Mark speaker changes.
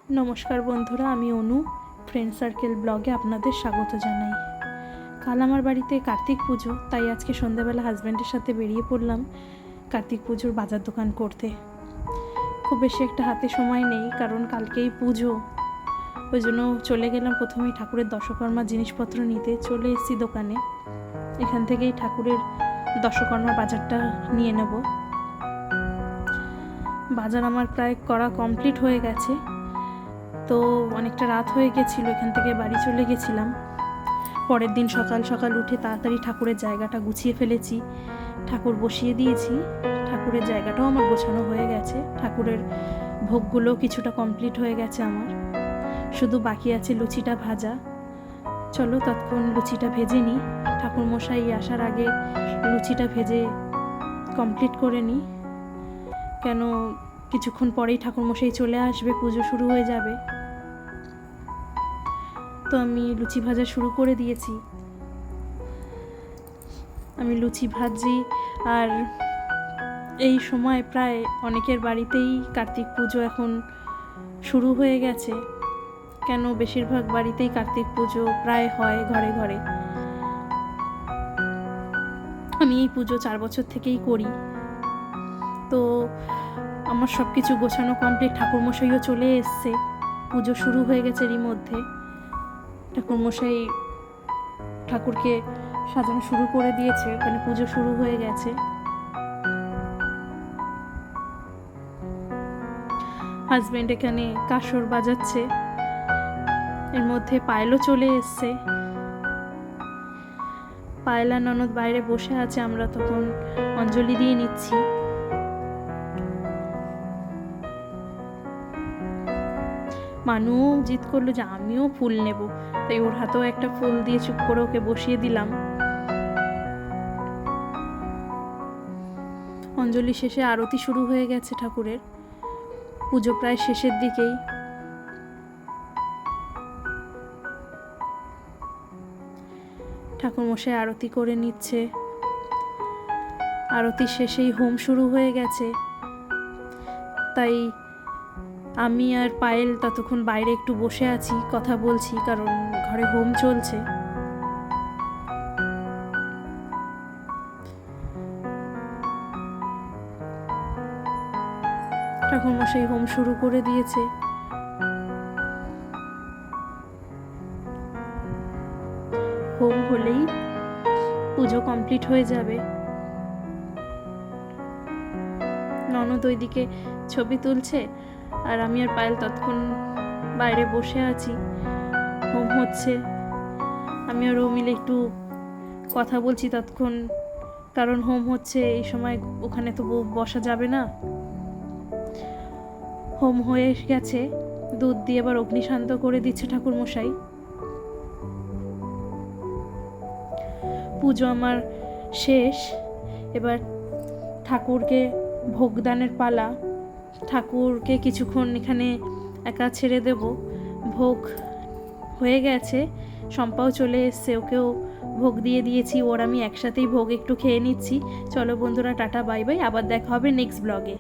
Speaker 1: নমস্কার বন্ধুরা, আমি অনু ফ্রেন্ড সার্কেল ব্লগে আপনাদের স্বাগত জানাই। কাল আমার বাড়িতে কার্তিক পুজো, তাই আজকে সন্ধ্যাবেলা হাজব্যান্ডের সাথে বেরিয়ে পড়লাম কার্তিক পুজোর বাজার দোকান করতে। খুব বেশি একটা হাতে সময় নেই, কারণ কালকেই পুজো, ওই জন্য চলে গেলাম প্রথমেই ঠাকুরের দশকর্মা জিনিসপত্র নিতে। চলে এসেছি দোকানে, এখান থেকেই ঠাকুরের দশকর্মা বাজারটা নিয়ে নেব। বাজার আমার প্রায় করা কমপ্লিট হয়ে গেছে, তো অনেকটা রাত হয়ে গেছিলো, এখান থেকে বাড়ি চলে গেছিলাম। পরের দিন সকাল সকাল উঠে তাড়াতাড়ি ঠাকুরের জায়গাটা গুছিয়ে ফেলেছি, ঠাকুর বসিয়ে দিয়েছি। ঠাকুরের জায়গাটাও আমার গোছানো হয়ে গেছে, ঠাকুরের ভোগগুলো কিছুটা কমপ্লিট হয়ে গেছে আমার, শুধু বাকি আছে লুচিটা ভাজা। চলো ততক্ষণ লুচিটা ভেজে নিই, ঠাকুর মশাই আসার আগে লুচিটা ভেজে কমপ্লিট করে নিই, কেন কিছুক্ষণ পরেই ঠাকুরমশাই চলে আসবে, পুজো শুরু হয়ে যাবে। তো আমি লুচি ভাজা শুরু করে দিয়েছি। আমি লুচি ভাজি, আর এই সময় প্রায় অনেকের বাড়িতেই কার্তিক পুজো এখন শুরু হয়ে গেছে, কেন বেশিরভাগ বাড়িতেই কার্তিক পুজো প্রায় হয় ঘরে ঘরে। আমি এই পুজো 4 বছর থেকেই করি, তো আমার সব কিছু গোছানো কমপ্লিট। ঠাকুরমশাইও চলে এসছে, পুজো শুরু হয়ে গেছে এরই মধ্যে। ঠাকুরমশাই ঠাকুরকে সাজানো শুরু করে দিয়েছে, ওখানে পুজো শুরু হয়ে গেছে। হাজব্যান্ড এখানে কাসর বাজাচ্ছে, এর মধ্যে পায়েলও চলে এসছে। পায়েলা ননদ বাইরে বসে আছে, আমরা তখন অঞ্জলি দিয়ে নিচ্ছি। মানু জিদ করলো যে আমিও ফুল নেব, তাই ওর হাতেও একটা ফুল দিয়ে চুপ করে ওকে বসিয়ে দিলাম। অঞ্জলি শেষে আরতি শুরু হয়ে গেছে ঠাকুরের, পুজো প্রায় শেষের দিকেই। ঠাকুরমশাই আরতি করে নিচ্ছে, আরতি শেষেই হোম শুরু হয়ে গেছে, তাই আমি আর পায়েল ততক্ষণ বাইরে একটু বসে আছি, কথা বলছি, কারণ ঘরে হোম চলছে। ঠাকুরমশাই হোম শুরু করে দিয়েছে। হোম হলেই পুজো কমপ্লিট হয়ে যাবে। ননদ ওইদিকে ছবি তুলছে, আর আমি আর পায়েল ততক্ষণ বাইরে বসে আছি, হোম হচ্ছে। আমি আর ও মিলে একটু কথা বলছি ততক্ষণ, কারণ হোম হচ্ছে, এই সময় ওখানে তো বসা যাবে না। হোম হয়ে গেছে, দুধ দিয়ে এবার অগ্নিশান্ত করে দিচ্ছে ঠাকুরমশাই। পুজো আমার শেষ, এবার ঠাকুরকে ভোগদানের পালা। ঠাকুরকে কিছুক্ষণ এখানে একা ছেড়ে দেব, ভোগ হয়ে গেছে, শম্পাও চলে এসছে, ওকেও ভোগ দিয়ে দিয়েছি, ওর আমি একসাথেই ভোগ একটু খেয়ে নিচ্ছি। চলো বন্ধুরা, টাটা বাই বাই, আবার দেখা হবে নেক্সট ব্লগে।